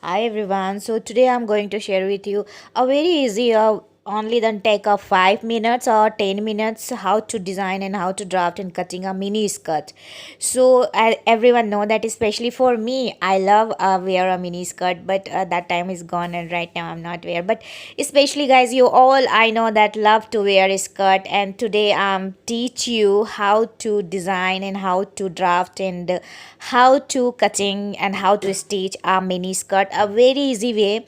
Hi everyone. So today I'm going to share with you a very easy only then take a 5 minutes or 10 minutes how to design and how to draft and cutting a mini skirt. So everyone know that especially for me I love wear a mini skirt, but that time is gone and right now I'm not wear, but especially guys, you all I know that love to wear a skirt, and today teach you how to design and how to draft and how to cutting and how to stitch a mini skirt a very easy way.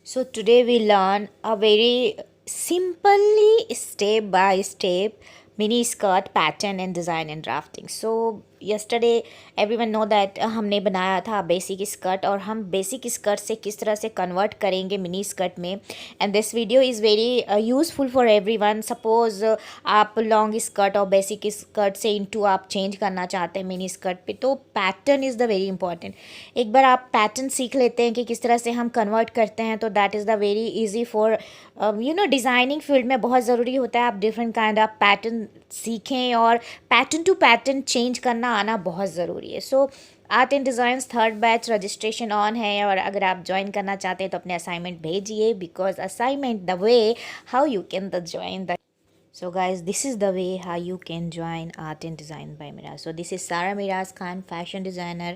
So today we learn a very simply step by step mini skirt pattern and design and drafting. So yesterday everyone know that हमने बनाया था basic skirt, और हम basic skirt से किस तरह से convert करेंगे मिनी स्कर्ट में. And this video is very useful for everyone. Suppose आप लॉन्ग स्कर्ट और बेसिक स्कर्ट से इनटू आप चेंज करना चाहते हैं मिनी स्कर्ट पे, तो pattern is the very important. एक बार आप पैटर्न सीख लेते हैं कि किस तरह से हम कन्वर्ट करते हैं, तो that is the very easy for designing field में बहुत ज़रूरी होता है आप डिफरेंट काइंड ऑफ पैटर्न सीखें, और पैटर्न टू पैटर्न चेंज करना आना बहुत ज़रूरी है. So art and designs third batch registration on है, और अगर आप ज्वाइन करना चाहते हैं तो अपने असाइनमेंट भेजिए, because assignment the way how you can the join the. So guys, this is the way how you can join Art and Design by Miraz. So this is Sara Miraz Khan, fashion designer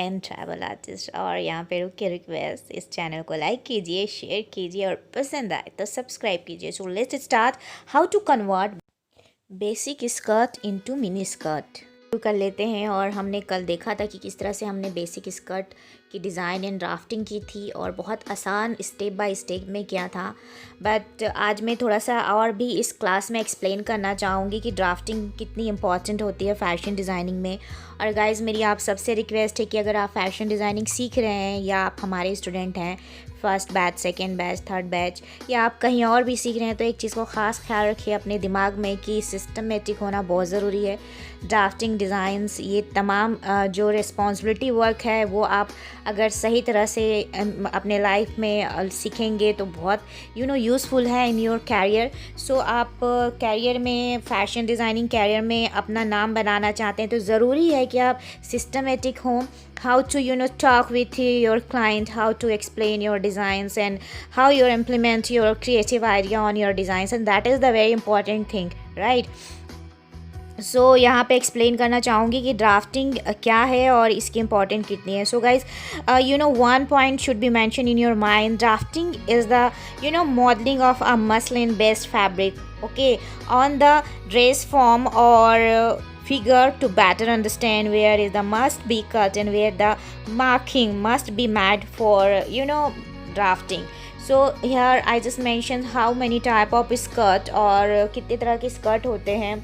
and travel artist. और यहाँ पे रुक के request, इस channel को like कीजिए, share कीजिए, और पसंद आए तो सब्सक्राइब कीजिए. So let's start how to convert basic skirt into mini skirt. शुरू कर लेते हैं. और हमने कल देखा था कि किस तरह से हमने बेसिक स्कर्ट की डिज़ाइन एंड ड्राफ्टिंग की थी, और बहुत आसान स्टेप बाय स्टेप में किया था. बट आज मैं थोड़ा सा और भी इस क्लास में एक्सप्लेन करना चाहूँगी कि ड्राफ्टिंग कितनी इंपॉर्टेंट होती है फैशन डिज़ाइनिंग में. और गाइज़, मेरी आप सबसे रिक्वेस्ट है कि अगर आप फैशन डिज़ाइनिंग सीख रहे हैं, या आप हमारे स्टूडेंट हैं first batch, second batch, third batch, या आप कहीं और भी सीख रहे हैं, तो एक चीज़ को ख़ास ख्याल रखिए अपने दिमाग में कि सिस्टमेटिक होना बहुत ज़रूरी है. ड्राफ्टिंग, डिज़ाइंस, ये तमाम जो रिस्पॉन्सिबिलिटी वर्क है वो आप अगर सही तरह से अपने लाइफ में सीखेंगे तो बहुत यूज़फुल है इन योर कैरियर. सो आप कैरियर में, फैशन डिज़ाइनिंग कैरियर में अपना नाम बनाना चाहते हैं, तो ज़रूरी है कि आप सिस्टमेटिक हों. How to talk with your client, how to explain your designs, and how you implement your creative idea on your designs, and that is the very important thing, right? सो यहाँ पे एक्सप्लेन करना चाहूँगी कि drafting क्या है और इसकी important कितनी है. So guys, one point should be mention in your mind. Drafting is the modelling of a muslin based fabric, okay, on the dress form or figure to better understand where is the must be cut and where the marking must be made for drafting. So here I just mentioned how many type of skirt और कितने तरह के skirt होते हैं,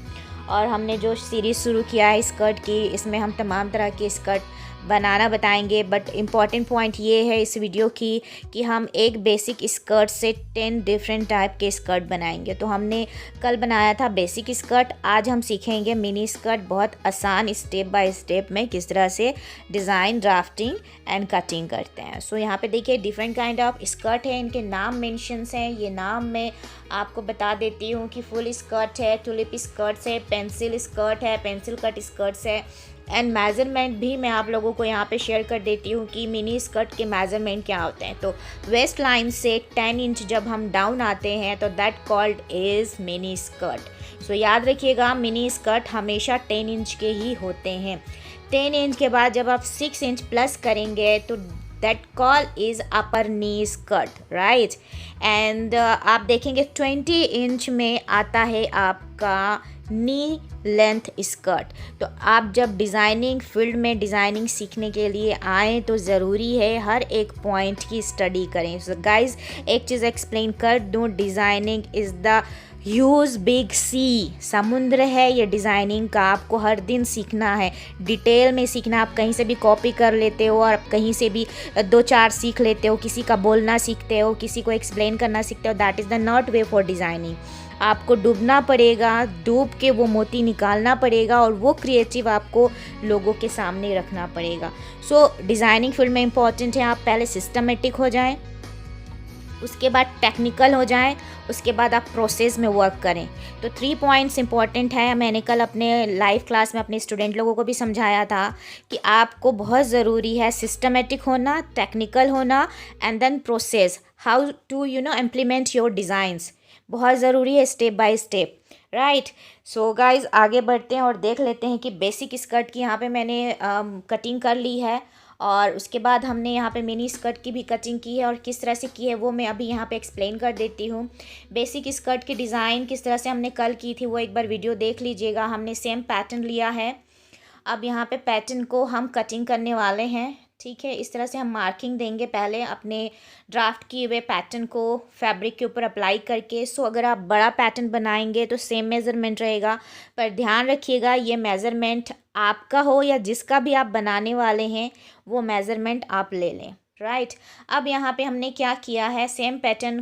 और हमने जो series शुरू किया है स्कर्ट की, इसमें हम तमाम तरह के स्कर्ट बनाना बताएंगे. बट इम्पॉर्टेंट पॉइंट ये है इस वीडियो की कि हम एक बेसिक स्कर्ट से 10 डिफरेंट टाइप के स्कर्ट बनाएंगे. तो हमने कल बनाया था बेसिक स्कर्ट, आज हम सीखेंगे मिनी स्कर्ट बहुत आसान स्टेप बाय स्टेप में किस तरह से डिज़ाइन, ड्राफ्टिंग एंड कटिंग करते हैं. सो यहाँ पे देखिए डिफरेंट काइंड ऑफ स्कर्ट है, इनके नाम मेंशंस हैं. ये नाम मैं आपको बता देती हूँ कि फुल स्कर्ट है, टुलिप स्कर्ट्स है, पेंसिल स्कर्ट है, पेंसिल कट स्कर्ट्स है, एंड मेज़रमेंट भी मैं आप लोगों को यहाँ पे शेयर कर देती हूँ कि मिनी स्कर्ट के मेज़रमेंट क्या होते हैं. तो वेस्ट लाइन से 10 इंच जब हम डाउन आते हैं तो that called is mini skirt. So याद रखिएगा, मिनी स्कर्ट हमेशा 10 इंच के ही होते हैं. 10 इंच के बाद जब आप 6 इंच प्लस करेंगे तो that call is upper knee skirt, right. And आप देखेंगे 20 इंच में आता है आपका नी लेंथ स्कर्ट. तो आप जब डिज़ाइनिंग फील्ड में डिज़ाइनिंग सीखने के लिए आएँ तो ज़रूरी है हर एक पॉइंट की स्टडी करें. सो गाइज, एक चीज़ एक्सप्लेन कर दूँ, designing is the huge big sea, समुद्र है ये डिज़ाइनिंग का. आपको हर दिन सीखना है, डिटेल में सीखना. आप कहीं से भी कॉपी कर लेते हो और कहीं से भी 2-4 सीख लेते हो, किसी का बोलना सीखते हो, किसी को एक्सप्लेन करना सीखते हो. That is the not way for designing. आपको डूबना पड़ेगा, डूब के वो मोती निकालना पड़ेगा, और वो क्रिएटिव आपको लोगों के सामने रखना पड़ेगा. सो डिज़ाइनिंग फील्ड में इंपॉर्टेंट है आप पहले सिस्टमेटिक हो जाएं. उसके बाद टेक्निकल हो जाएं, उसके बाद आप प्रोसेस में वर्क करें। तो 3 पॉइंट्स इंपॉर्टेंट है। मैंने कल अपने लाइव क्लास में अपने स्टूडेंट लोगों को भी समझाया था कि आपको बहुत ज़रूरी है सिस्टमेटिक होना, टेक्निकल होना and then process, how to implement your designs. बहुत ज़रूरी है, step by step, right. So guys आगे बढ़ते हैं और देख लेते हैं कि बेसिक स्कर्ट की यहाँ पे मैंने कटिंग कर ली है, और उसके बाद हमने यहाँ पे मिनी स्कर्ट की भी कटिंग की है, और किस तरह से की है वो मैं अभी यहाँ पे एक्सप्लेन कर देती हूँ। बेसिक स्कर्ट की डिज़ाइन किस तरह से हमने कल की थी वो एक बार वीडियो देख लीजिएगा। हमने सेम पैटर्न लिया है। अब यहाँ पे पैटर्न को हम कटिंग करने वाले हैं, ठीक है। इस तरह से हम मार्किंग देंगे पहले अपने ड्राफ्ट किए हुए पैटर्न को फैब्रिक के ऊपर अप्लाई करके। सो अगर आप बड़ा पैटर्न बनाएंगे तो सेम मेज़रमेंट रहेगा, पर ध्यान रखिएगा ये मेज़रमेंट आपका हो या जिसका भी आप बनाने वाले हैं वो मेज़रमेंट आप ले लें, राइट। अब यहाँ पे हमने क्या किया है, सेम पैटर्न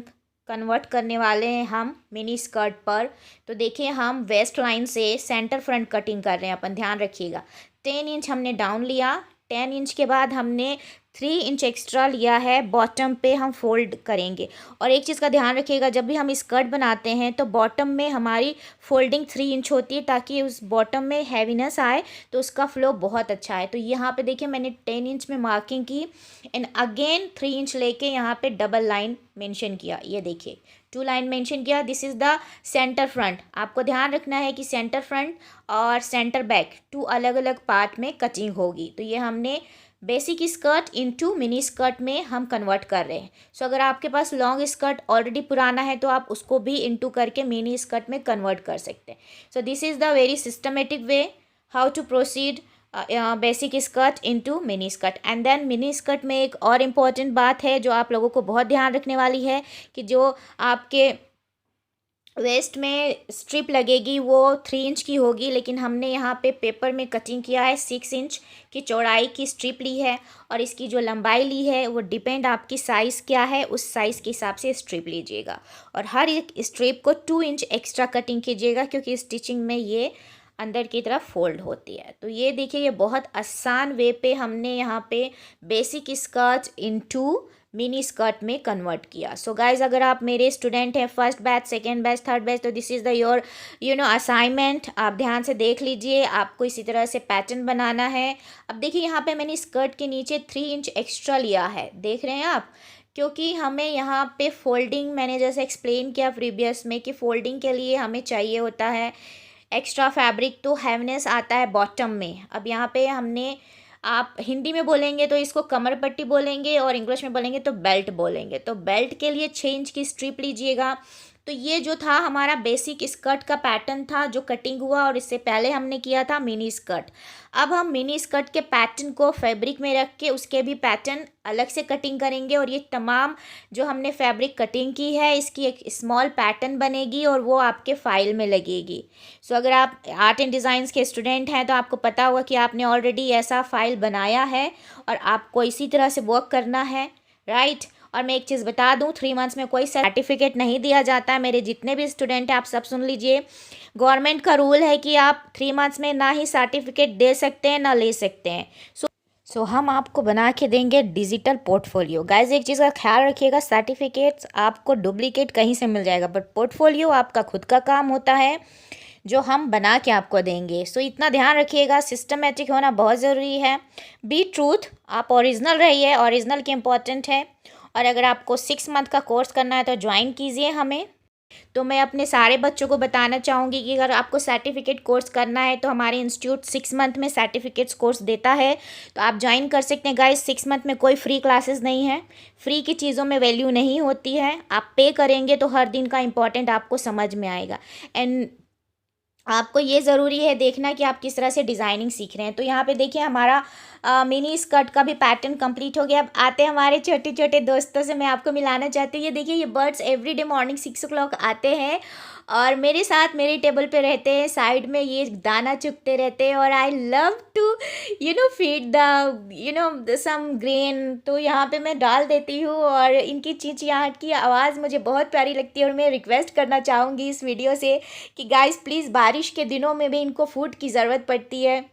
कन्वर्ट करने वाले हैं हम मिनी स्कर्ट पर। तो देखिए हम वेस्ट लाइन से सेंटर फ्रंट कटिंग कर रहे हैं अपन, ध्यान रखिएगा। 10 इंच हमने डाउन लिया, 10 इंच के बाद हमने 3 इंच एक्स्ट्रा लिया है, बॉटम पे हम फोल्ड करेंगे। और एक चीज़ का ध्यान रखिएगा, जब भी हम स्कर्ट बनाते हैं तो बॉटम में हमारी फोल्डिंग 3 इंच होती है, ताकि उस बॉटम में हैवीनेस आए तो उसका फ्लो बहुत अच्छा है। तो यहाँ पे देखिए मैंने 10 इंच में मार्किंग की एंड अगेन 3 इंच लेके यहाँ पे डबल लाइन मेंशन किया। ये देखिए 2 लाइन मेंशन किया। This is the centre front. आपको ध्यान रखना है कि सेंटर फ्रंट और सेंटर बैक 2 अलग अलग पार्ट में कटिंग होगी। तो ये हमने basic skirt into mini skirt में हम कन्वर्ट कर रहे हैं। सो अगर आपके पास लॉन्ग स्कर्ट ऑलरेडी पुराना है तो आप उसको भी इनटू करके मिनी स्कर्ट में कन्वर्ट कर सकते हैं। So this is the very systematic way how to proceed basic skirt into mini skirt. And then mini skirt में एक और इम्पॉर्टेंट बात है जो आप लोगों को बहुत ध्यान रखने वाली है, कि जो आपके वेस्ट में स्ट्रिप लगेगी वो 3 इंच की होगी, लेकिन हमने यहाँ पे पेपर में कटिंग किया है 6 इंच की चौड़ाई की स्ट्रिप ली है, और इसकी जो लंबाई ली है वो डिपेंड आपकी साइज़ क्या है उस साइज़ के हिसाब से स्ट्रिप लीजिएगा। और हर एक स्ट्रिप को 2 इंच एक्स्ट्रा कटिंग कीजिएगा, क्योंकि स्टिचिंग में ये अंदर की तरफ फोल्ड होती है। तो ये देखिए ये बहुत आसान वे पे हमने यहाँ पे basic skirt into mini skirt में कन्वर्ट किया। सो गाइज अगर आप मेरे स्टूडेंट हैं first batch, second batch, third batch, तो this is the your assignment. आप ध्यान से देख लीजिए, आपको इसी तरह से पैटर्न बनाना है। अब देखिए यहाँ पे मैंने स्कर्ट के नीचे 3 इंच एक्स्ट्रा लिया है, देख रहे हैं आप, क्योंकि हमें यहाँ पे फोल्डिंग, मैंने जैसे एक्सप्लेन किया प्रीवियस में कि फोल्डिंग के लिए हमें चाहिए होता है एक्स्ट्रा फैब्रिक, तो हैवनेस आता है बॉटम में। अब यहाँ पे हमने, आप हिंदी में बोलेंगे तो इसको कमर पट्टी बोलेंगे और इंग्लिश में बोलेंगे तो बेल्ट बोलेंगे। तो बेल्ट के लिए 6 इंच की स्ट्रिप लीजिएगा। तो ये जो था हमारा बेसिक स्कर्ट का पैटर्न था जो कटिंग हुआ, और इससे पहले हमने किया था मिनी स्कर्ट। अब हम मिनी स्कर्ट के पैटर्न को फैब्रिक में रख के उसके भी पैटर्न अलग से कटिंग करेंगे, और ये तमाम जो हमने फैब्रिक कटिंग की है इसकी एक स्मॉल पैटर्न बनेगी और वो आपके फाइल में लगेगी। सो अगर आप आर्ट एंड डिज़ाइंस के स्टूडेंट हैं तो आपको पता होगा कि आपने ऑलरेडी ऐसा फाइल बनाया है और आपको इसी तरह से वर्क करना है, राइट। और मैं एक चीज़ बता दूं, 3 मंथ्स में कोई सर्टिफिकेट नहीं दिया जाता है। मेरे जितने भी स्टूडेंट हैं आप सब सुन लीजिए, गवर्नमेंट का रूल है कि आप 3 मंथ्स में ना ही सर्टिफिकेट दे सकते हैं ना ले सकते हैं। सो हम आपको बना के देंगे डिजिटल पोर्टफोलियो। गाइज एक चीज़ का ख्याल रखिएगा, सर्टिफिकेट्स आपको डुप्लीकेट कहीं से मिल जाएगा, बट पोर्टफोलियो आपका खुद का काम होता है जो हम बना के आपको देंगे। सो इतना ध्यान रखिएगा, सिस्टमेटिक होना बहुत ज़रूरी है। बी ट्रूथ, आप ओरिजिनल रहिए, ओरिजिनल की इम्पोर्टेंट है। और अगर आपको 6 मंथ का कोर्स करना है तो ज्वाइन कीजिए हमें। तो मैं अपने सारे बच्चों को बताना चाहूँगी कि अगर आपको सर्टिफिकेट कोर्स करना है तो हमारे इंस्टीट्यूट 6 मंथ में सर्टिफिकेट्स कोर्स देता है, तो आप ज्वाइन कर सकते हैं। गाइस 6 मंथ में कोई फ्री क्लासेस नहीं है, फ्री की चीज़ों में वैल्यू नहीं होती है। आप पे करेंगे तो हर दिन का इम्पोर्टेंट आपको समझ में आएगा। एंड आपको ये ज़रूरी है देखना कि आप किस तरह से डिज़ाइनिंग सीख रहे हैं। तो यहाँ पे देखिए हमारा मिनी स्कर्ट का भी पैटर्न कंप्लीट हो गया। अब आते हैं हमारे छोटे छोटे दोस्तों से, मैं आपको मिलाना चाहती हूँ। ये देखिए ये बर्ड्स एवरीडे मॉर्निंग 6 o'clock आते हैं और मेरे साथ मेरे टेबल पे रहते हैं, साइड में ये दाना चुगते रहते हैं, और I love to feed the some grain. तो यहाँ पे मैं डाल देती हूँ और इनकी चिंचियाहट की आवाज़ मुझे बहुत प्यारी लगती है। और मैं रिक्वेस्ट करना चाहूँगी इस वीडियो से कि गाइस प्लीज़, बारिश के दिनों में भी इनको फूड की ज़रूरत पड़ती है,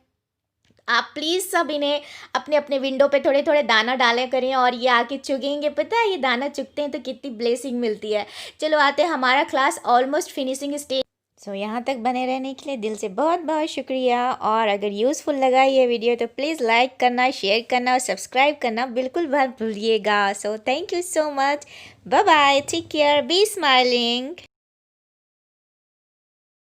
आप प्लीज़ सब इन्हें अपने अपने विंडो पे थोड़े थोड़े दाना डाला करें और ये आके चुगेंगे। पता है ये दाना चुगते हैं तो कितनी ब्लेसिंग मिलती है। चलो आते हैं, हमारा क्लास ऑलमोस्ट फिनिशिंग स्टेज। सो यहाँ तक बने रहने के लिए दिल से बहुत बहुत शुक्रिया। और अगर यूज़फुल लगा ये वीडियो तो प्लीज़ लाइक करना, शेयर करना और सब्सक्राइब करना बिल्कुल मत भूलिएगा। So thank you so much. Bye bye, take care, be smiling.